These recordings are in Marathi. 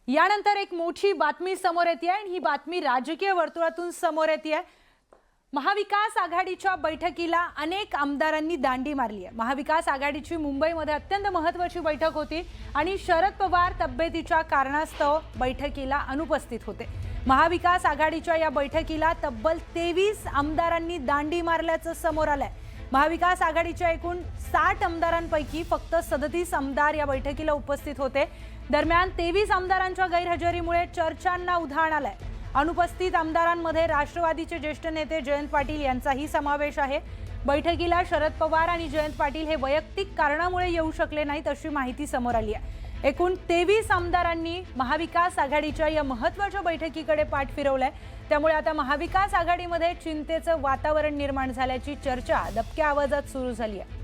यानंतर एक मोठी बातमी समोर येते आणि ही बातमी राजकीय वर्तुळातून समोर येते। महाविकास आघाडीच्या बैठकीला अनेक आमदारांनी दांडी मारली आहे। महाविकास आघाडीची मुंबईमध्ये अत्यंत महत्त्वाची बैठक होती आणि शरद पवार तब्येतीच्या कारणास्तव बैठकीला अनुपस्थित होते। महाविकास आघाडीच्या या बैठकीला तब्बल 23 आमदारांनी दांडी मारल्याचं समोर आलंय। महाविकास आघाडीच्या एकूण 60 आमदारांपैकी फक्त 37 आमदार या बैठकीला उपस्थित होते। दरम्यान 23 आमदारांच्या गैरहजेरीमुळे चर्चांना उधाण आलंय। अनुपस्थित आमदारांमध्ये राष्ट्रवादीचे ज्येष्ठ नेते जयंत पाटील यांचाही समावेश आहे। बैठकीला शरद पवार आणि जयंत पाटील हे वैयक्तिक कारणामुळे येऊ शकले नाहीत अशी माहिती समोर आली आहे। एकूण 23 आमदारांनी महाविकास आघाडीच्या या महत्त्वाच्या बैठकीकडे पाठ फिरवलाय। त्यामुळे आता महाविकास आघाडीमध्ये चिंतेचं वातावरण निर्माण झाल्याची चर्चा दबक्या आवाजात सुरू झाली आहे।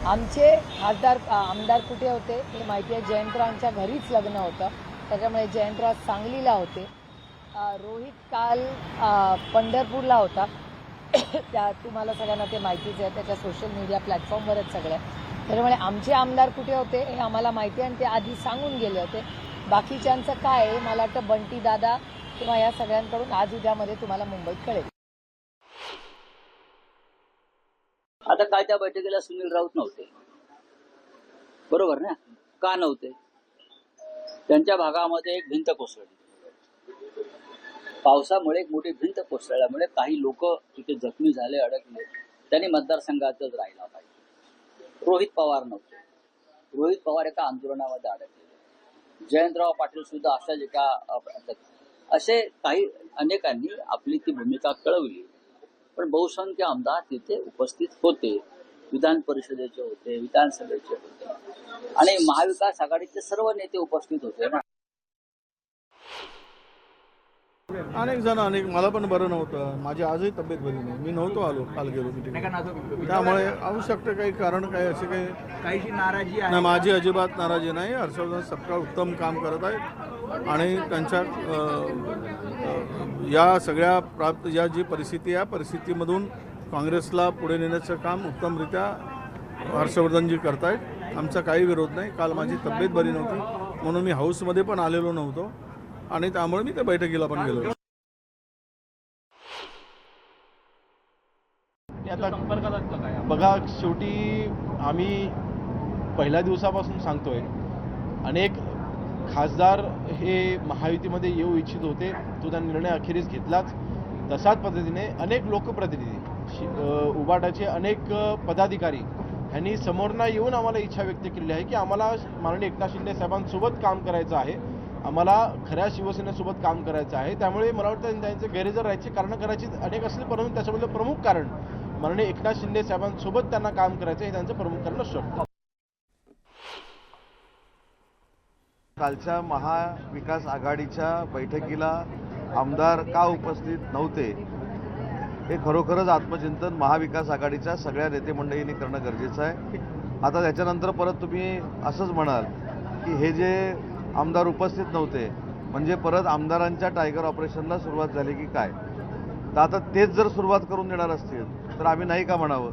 आमचे आमदार कुठे होते हे माहिती आहे। जयंतरावांच्या घरीच लग्न होतं, त्याच्यामुळे जयंतराव सांगलीला होते। रोहित काल पंढरपूरला होता, त्या तुम्हाला सगळ्यांना ते माहितीच आहे, त्याच्या सोशल मीडिया प्लॅटफॉर्मवरच सगळं। त्याच्यामुळे आमचे आमदार कुठे होते हे आम्हाला माहिती आहे आणि ते आधी सांगून गेले होते। बाकीच्यांचं काय आहे मला वाटतं बंटी दादा किंवा या सगळ्यांकडून आज उद्यामध्ये तुम्हाला मुंबईत कळेल। आता काय त्या बैठकीला सुनील राऊत नव्हते, बरोबर ना? का नव्हते? त्यांच्या भागामध्ये एक भिंत कोसळली, पावसामुळे एक मोठी भिंत कोसळल्यामुळे काही लोक तिथे जखमी झाले, अडकले। त्यांनी मतदारसंघातच राहिला पाहिजे। रोहित पवार नव्हते, रोहित पवार एका आंदोलनामध्ये अडकले। जयंतराव पाटील सुद्धा अशाच एका असे काही अनेकांनी आपली ती भूमिका कळवली, पण बहुसंख्य आमदार तिथे उपस्थित होते। विधान परिषदेचे होते, विधानसभेचे होते आणि महाविकास आघाडीचे सर्व नेते उपस्थित होते ना। अनेक मला पण बरं नव्हतं, माझी आजही तब्येत बरी नाही, मी नव्हतो आलो, काल गेलो मीटिंग। त्यामुळे आवश्यक काही कारण काही असे काही नाराजी आहे? माझी अजिबात नाराजी नाही। हर्षवर्धन सपकाळ उत्तम काम करत आहेत आणि त्यांच्या या सगळ्या या जी परिस्थिती आहे परिस्थितीमधून काँग्रेसला पुढे नेण्याचं काम उत्तमरित्या हर्षवर्धनजी करतायत। आमचा काही विरोध नाही। काल माझी तब्येत बरी नव्हती म्हणून मी हाऊसमध्ये पण आलेलो नव्हतो आणि त्यामुळे मी त्या बैठकीला पण गेलो। बघा, शेवटी आम्ही पहिल्या दिवसापासून सांगतोय, अनेक खासदार हे महायुतीमध्ये येऊ इच्छित होते, तो त्या निर्णय अखेरीस घेतलाच। तसाच पद्धतीने अनेक लोकप्रतिनिधी, उबाटाचे अनेक पदाधिकारी यांनी समोरनं येऊन आम्हाला इच्छा व्यक्त केली आहे की आम्हाला माननीय एकनाथ शिंदे साहेबांसोबत काम करायचं आहे, आम्हाला खऱ्या शिवसेनेसोबत काम करायचं आहे। त्यामुळे मला वाटतं त्यांचे गैरहजर राहायचे कारण करायची अनेक असले, परंतु त्याच्यामधलं प्रमुख कारण माननीय एकनाथ शिंदे साहेबांसोबत त्यांना काम करायचं हे त्यांचं प्रमुख कारण असू शकतं। कालच्या महाविकास आघाडीच्या बैठकीला आमदार का उपस्थित नव्हते हे खरोखरच आत्मचिंतन महाविकास आघाडीच्या सगळ्या नेते मंडळींनी करणं गरजेचं आहे। आता त्याच्यानंतर परत तुम्ही असंच म्हणाल की हे जे आमदार उपस्थित नव्हते म्हणजे परत आमदारांच्या टायगर ऑपरेशनला सुरुवात झाली की काय? तर आता तेच जर सुरुवात करून देणार असतील तर आम्ही नाही का म्हणावं?